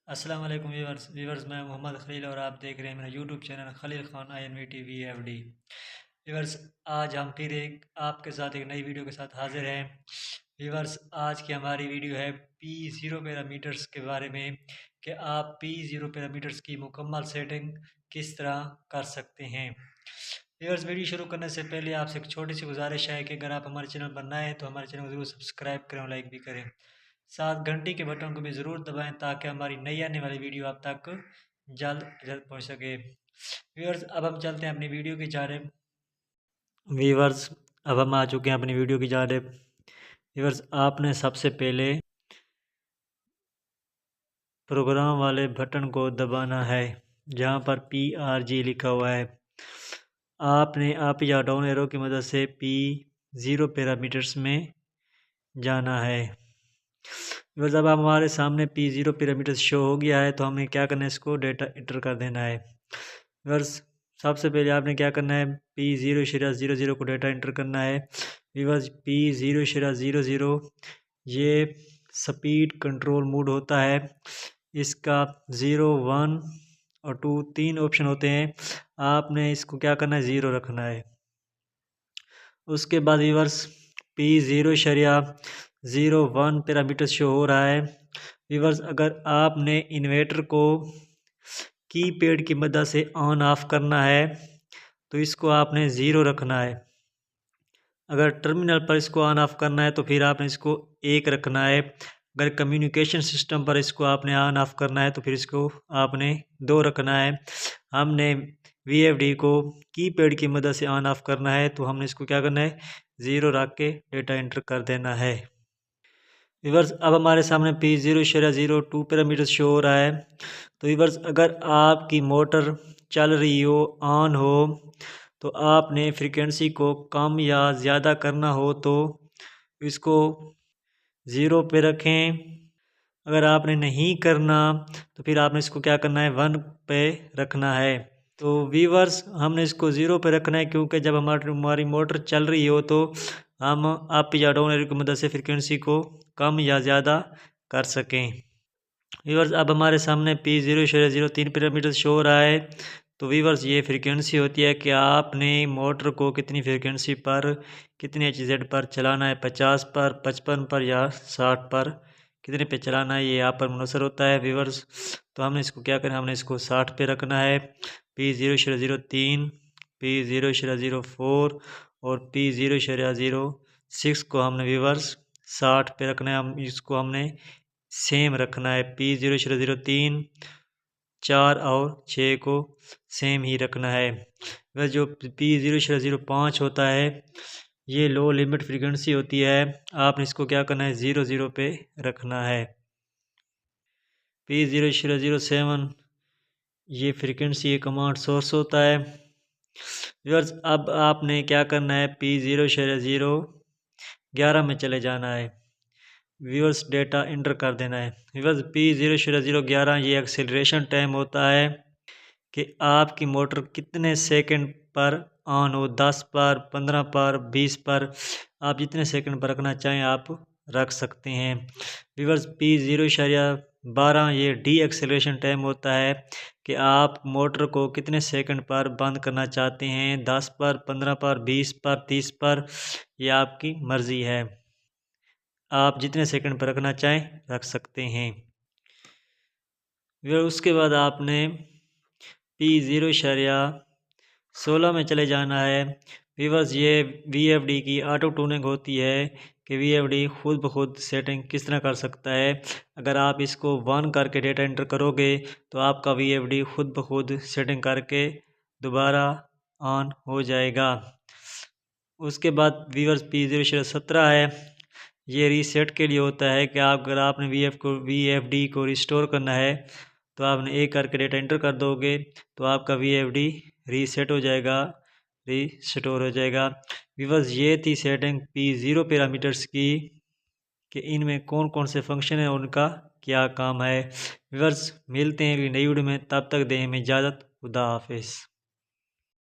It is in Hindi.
अस्सलाम वालेकुम व्यूवर्स मैं मोहम्मद खलील और आप देख रहे हैं मेरा YouTube channel Khalil Khan INVTVFD। Viewers आज हम फिर एक आपके साथ एक नई वीडियो के साथ हाजिर हैं। व्यूवर्स आज की हमारी वीडियो है P0 पैरामीटर्स के बारे में कि आप P0 पैरामीटर्स की मुकम्मल सेटिंग किस तरह कर सकते हैं। व्यूवर्स वीडियो शुरू करने से पहले आपसे एक छोटी सी गुजारिश है कि अगर आप हमारे चैनल पर नए हैं तो हमारे चैनल को ज़रूर सब्सक्राइब करें और लाइक भी करें। साथ घंटी के बटन को भी ज़रूर दबाएं ताकि हमारी नई आने वाली वीडियो आप तक जल्द जल्द पहुंच सके। व्यूअर्स अब हम चलते हैं अपनी वीडियो की जानिब। व्यूअर्स अब हम आ चुके हैं अपनी वीडियो की जानिब। व्यूअर्स आपने सबसे पहले प्रोग्राम वाले बटन को दबाना है जहां पर PRG लिखा हुआ है। आपने अप या डाउन एरो की मदद से P0 पैरामीटर्स में जाना है। बस अब हमारे सामने P0 पैरामीटर शो हो गया है तो हमें क्या करना है, इसको डेटा इंटर कर देना है। बस सबसे पहले आपने क्या करना है, P0/00 को डेटा इंटर करना है। बस P0/00 ये स्पीड कंट्रोल मोड होता है। इसका 0, 1 और 2 3 ऑप्शन होते हैं। आपने इसको क्या करना है, 0 रखना है। उसके बाद व्यूअर्स P0/01 पैरामीटर शो हो रहा है। व्यूअर्स अगर आपने इन्वर्टर को कीपैड की मदद से ऑन ऑफ करना है तो इसको आपने 0 रखना है। अगर टर्मिनल पर इसको ऑन ऑफ करना है तो फिर आपने इसको 1 रखना है। अगर कम्युनिकेशन सिस्टम पर इसको आपने ऑन ऑफ करना है तो फिर इसको आपने 2 रखना है। हमने VFD को कीपैड की मदद से ऑन ऑफ करना है तो हमने इसको क्या करना है, 0 रख के डेटा एंटर कर देना है। व्यूअर्स अब हमारे सामने P0/02 पैरामीटर शो हो रहा है। तो व्यूअर्स अगर आपकी मोटर चल रही हो, ऑन हो, तो आपने फ्रीक्वेंसी को कम या ज़्यादा करना हो तो इसको 0 पे रखें। अगर आपने नहीं करना तो फिर आपने इसको क्या करना है, 1 पे रखना है। तो व्यूअर्स हमने इसको 0 पे रखना है क्योंकि जब हमारी मोटर चल रही हो तो हम अप या डाउन एरो की मदद से फ्रीक्वेंसी को कम या ज़्यादा कर सकें। व्यूअर्स अब हमारे सामने P0/03 पैरामीटर शो हो रहा है। तो व्यूअर्स ये फ्रीक्वेंसी होती है कि आपने मोटर को कितनी फ्रीक्वेंसी पर, कितने HZ पर चलाना है, 50 पर, 55 पर या 60 पर कितने पे चलाना है, ये यहाँ पर मुनसर होता है व्यूअर्स। तो हमने इसको क्या करना है, हमने इसको 60 पे रखना है। P0/03, P0/04 और P0/06 को हमने व्यूअर्स 60 पे रखना है। हम इसको हमने सेम रखना है। P0/03, 4 और 6 को सेम ही रखना है। वह जो P0/05 होता है ये लो लिमिट फ्रीक्वेंसी होती है। आपने इसको क्या करना है, 0 पे रखना है। P0/07 ये फ्रीक्वेंसी ये कमांड सोर्स होता है। व्यूअर्स अब आपने क्या करना है, P0/11 में चले जाना है। व्यूअर्स डेटा इंटर कर देना है। व्यूअर्स P0/11 ये एक्सेलरेशन टाइम होता है कि आपकी मोटर कितने सेकंड पर ऑन हो, 10 पर, 15 पर, 20 पर, आप जितने सेकंड पर रखना चाहें आप रख सकते हैं। व्यूअर्स P0/12 ये डी एक्सेलरेशन टाइम होता है कि आप मोटर को कितने सेकंड पर बंद करना चाहते हैं, 10 पर, 15 पर, 20 पर, 30 पर, यह आपकी मर्ज़ी है। आप जितने सेकंड पर रखना चाहें रख सकते हैं। फिर उसके बाद आपने P0/16 में चले जाना है। व्यूअर्स ये VFD की ऑटो ट्यूनिंग होती है कि VFD खुद ब खुद सेटिंग किस तरह कर सकता है। अगर आप इसको 1 करके डेटा एंटर करोगे तो आपका VFD खुद ब खुद सेटिंग करके दोबारा ऑन हो जाएगा। उसके बाद व्यूअर्स P0/17 है, ये रीसेट के लिए होता है कि अगर आपने VFD को रिस्टोर करना है तो आपने 1 करके डेटा एंटर कर दोगे तो आपका VFD रीसेट हो जाएगा, रिस्टोर हो जाएगा। व्यूअर्स ये थी सेटिंग P0 पैरामीटर्स की कि इनमें कौन कौन से फंक्शन है, उनका क्या काम है। व्यूअर्स मिलते हैं अगली नई वीडियो में, तब तक दें हमें इजाज़त। खुदा हाफिज़।